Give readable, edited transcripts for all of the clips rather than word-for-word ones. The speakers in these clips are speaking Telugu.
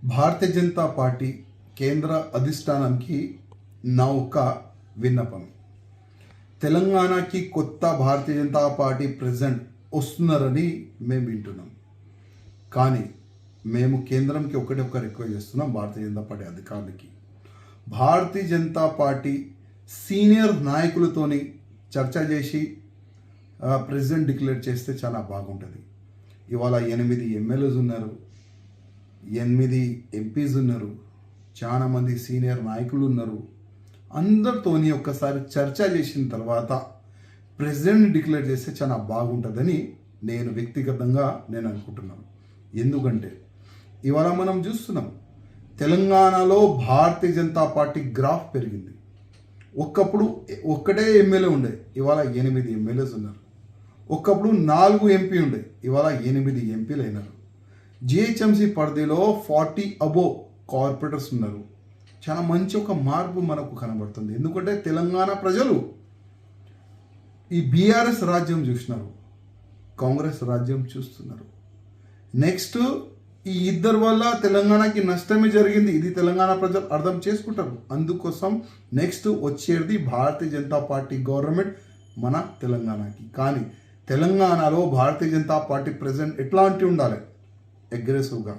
భారతీయ జనతా పార్టీ కేంద్ర అధిష్టానానికి నా ఒక విన్నపం. తెలంగాణకి కొత్త భారతీయ జనతా పార్టీ ప్రెసిడెంట్ వస్తున్నారని మేము వింటున్నాం. కానీ మేము కేంద్రంకి ఒకటి ఒక రిక్వెస్ట్ చేస్తున్నాం. భారతీయ జనతా పార్టీ అధికారులకి, భారతీయ జనతా పార్టీ సీనియర్ నాయకులతోని చర్చ చేసి ప్రెసిడెంట్ డిక్లేర్ చేస్తే చాలా బాగుంటుంది. ఇవాళ 8 ఎమ్మెల్యేస్ ఉన్నారు, 8 ఎంపీస్ ఉన్నారు, చాలామంది సీనియర్ నాయకులు ఉన్నారు. అందరితోని ఒక్కసారి చర్చ చేసిన తర్వాత ప్రెసిడెంట్ డిక్లేర్ చేస్తే చాలా బాగుంటుందని నేను వ్యక్తిగతంగా అనుకుంటున్నాను. ఎందుకంటే ఇవాళ మనం చూస్తున్నాం, తెలంగాణలో భారతీయ జనతా పార్టీ గ్రాఫ్ పెరిగింది. ఒకప్పుడు ఒక్కటే ఎమ్మెల్యే ఉండే, ఇవాళ 8 ఎమ్మెల్యేస్ ఉన్నారు. ఒకప్పుడు 4 ఎంపీ ఉండే, ఇవాళ 8 ఎంపీలు అయినారు. జిహెచ్ఎంసీ పరిధిలో 40 అబోవ్ కార్పొరేటర్స్ ఉన్నారు. చాలా మంచి ఒక మార్పు మనకు కనబడుతుంది. ఎందుకంటే తెలంగాణ ప్రజలు ఈ బీఆర్ఎస్ రాజ్యం చూసినారు, కాంగ్రెస్ రాజ్యం చూస్తున్నారు. నెక్స్ట్ ఈ ఇద్దరు వల్ల తెలంగాణకి నష్టమే జరిగింది, ఇది తెలంగాణ ప్రజలు అర్థం చేసుకుంటారు. అందుకోసం నెక్స్ట్ వచ్చేది భారతీయ జనతా పార్టీ గవర్నమెంట్ మన తెలంగాణకి. కానీ తెలంగాణలో భారతీయ జనతా పార్టీ ప్రెసిడెంట్ ఎట్లాంటి ఉండాలి? అగ్రెసివ్గా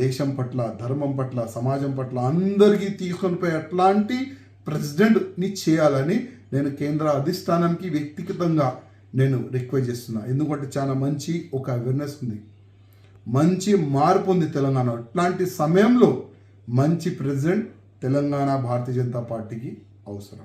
దేశం పట్ల, ధర్మం పట్ల, సమాజం పట్ల అందరికీ తీసుకొని పోయి అట్లాంటి ప్రెసిడెంట్ని చేయాలని నేను కేంద్ర అధిష్టానానికి వ్యక్తిగతంగా రిక్వెస్ట్ చేస్తున్నా. ఎందుకంటే చాలా మంచి ఒక అవేర్నెస్ ఉంది, మంచి మార్పు ఉంది తెలంగాణ. అట్లాంటి సమయంలో మంచి ప్రెసిడెంట్ తెలంగాణ భారతీయ జనతా పార్టీకి అవసరం.